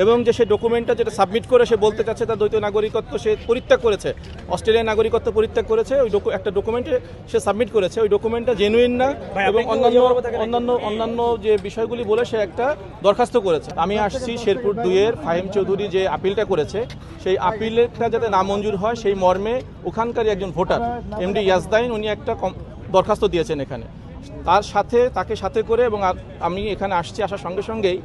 এবং যে সে ডকুমেন্টটা যেটা সাবমিট করে সে বলতে চাচ্ছে তার দ্বৈত নাগরিকত্ব সে পরিত্যাগ করেছে, অস্ট্রেলিয়ার নাগরিকত্ব পরিত্যাগ করেছে, ওই একটা ডকুমেন্টে সে সাবমিট করেছে, ওই ডকুমেন্টটা জেনুইন না এবং অন্যান্য যে বিষয়গুলি বলে সে একটা দরখাস্ত করেছে। আমি আসছি শেরপুর 2-এর ফাহিম চৌধুরী যে আপিলটা করেছে সেই আপিলটা যাতে নামঞ্জুর হয় সেই মর্মে ওখানকারই একজন ভোটার এমডি ইয়াজদাইন উনি একটা দরখাস্ত দিয়েছেন এখানে, তাকে সাথে করে এবং আমি এখানে আসার সঙ্গে সঙ্গেই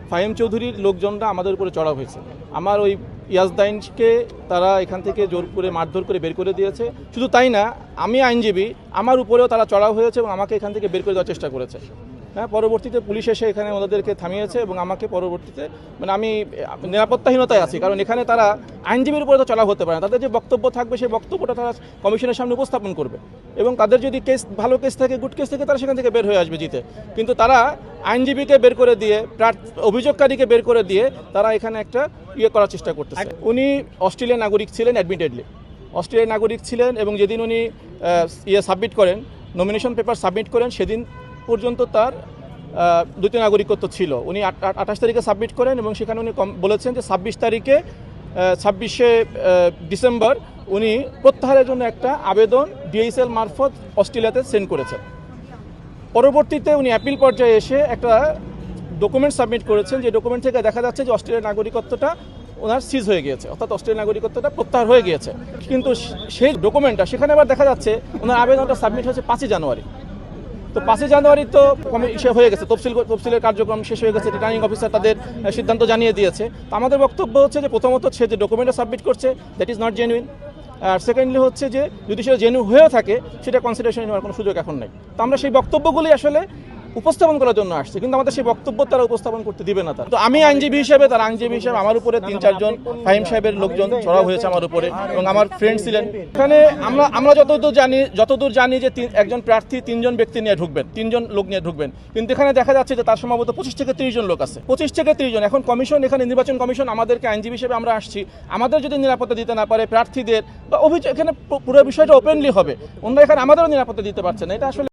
ফাহিম চৌধুরীর লোকজনরা আমাদের উপরে চড়াও হয়েছে। আমার ওই ইয়াজদাইনকে তারা এখান থেকে জোর করে মারধর করে বের করে দিয়েছে। শুধু তাই না, আমি আইনজীবী, আমার উপরেও তারা চড়াও হয়েছে এবং আমাকে এখান থেকে বের করে দেওয়ার চেষ্টা করেছে। হ্যাঁ, পরবর্তীতে পুলিশ এসে এখানে ওদেরকে থামিয়েছে এবং আমাকে পরবর্তীতে আমি নিরাপত্তাহীনতায় আছি, কারণ এখানে তারা আইনজীবীর উপরে তো চড়াও হতে পারে না। তাদের যে বক্তব্য থাকবে সেই বক্তব্যটা তারা কমিশনের সামনে উপস্থাপন করবে এবং তাদের যদি ভালো কেস থাকে, গুড কেস থাকে, তারা সেখান থেকে বের হয়ে আসবে জিতে। কিন্তু তারা আইনজীবীকে বের করে দিয়ে, অভিযোগকারীকে বের করে দিয়ে তারা এখানে একটা করার চেষ্টা করতেছে। উনি অস্ট্রেলিয়ার নাগরিক ছিলেন, অ্যাডমিটেডলি অস্ট্রেলিয়ার নাগরিক ছিলেন এবং যেদিন উনি সাবমিট করেন, নমিনেশন পেপার সাবমিট করেন, সেদিন পর্যন্ত তার দ্বৈত নাগরিকত্ব ছিল। উনি 28 তারিখে সাবমিট করেন এবং সেখানে উনি বলেছেন যে 26শে ডিসেম্বর উনি প্রত্যাহারের জন্য একটা আবেদন ডিএইচএল মারফত অস্ট্রেলিয়াতে সেন্ড করেছেন। পরবর্তীতে উনি অ্যাপিল পর্যায়ে এসে একটা ডকুমেন্ট সাবমিট করেছেন, যে ডকুমেন্ট থেকে দেখা যাচ্ছে যে অস্ট্রেলিয়ার নাগরিকত্বটা ওনার সিজ হয়ে গিয়েছে, অর্থাৎ অস্ট্রেলিয়ার নাগরিকত্বটা প্রত্যাহার হয়ে গিয়েছে। কিন্তু সেই ডকুমেন্টটা সেখানে আবার দেখা যাচ্ছে ওনার আবেদনটা সাবমিট হয়েছে 5 জানুয়ারি। তো 5 জানুয়ারি তো হয়ে গেছে, তফসিলের কার্যক্রম শেষ হয়ে গেছে, রিটার্নিং অফিসার তাদের সিদ্ধান্ত জানিয়ে দিয়েছে। তো আমাদের বক্তব্য হচ্ছে যে প্রথমত সে যে ডকুমেন্টটা সাবমিট করছে দ্যাট ইজ নট জেনুইন, আর সেকেন্ডলি হচ্ছে যে যদি সেটা জেনুইন হয়েও থাকে সেটা কনসিডারেশন নেওয়ার কোনো সুযোগ এখন নাই। তো আমরা সেই বক্তব্যগুলি আসলে উপস্থাপন করার জন্য আসছে, কিন্তু আমাদের সেই বক্তব্য তারা উপস্থাপন করতে দিবে না। তো আমি আইনজীবী হিসেবে, তার আইনজীবী হিসেবে আমার উপরে 3-4 জন ফাহিম সাহেবের লোকজন চড়াও হয়েছে আমার উপরে এবং আমার ফ্রেন্ড ছিলেন এখানে। আমরা যতদূর জানি যে একজন প্রার্থী 3 জন ব্যক্তি নিয়ে ঢুকবেন, 3 জন লোক নিয়ে ঢুকবেন, কিন্তু এখানে দেখা যাচ্ছে যে তার সম্ভবত 25 থেকে 30 জন লোক আছে, 25 থেকে 30 জন। এখন কমিশন, এখানে নির্বাচন কমিশন আমাদেরকে আইনজীবী হিসেবে আমরা আসছি, আমাদের যদি নিরাপত্তা দিতে না পারে প্রার্থীদের বা অভিযোগ, এখানে পুরো বিষয়টা ওপেনলি হবে, ওনারা এখানে আমাদেরও নিরাপত্তা দিতে পারছে না। এটা আসলে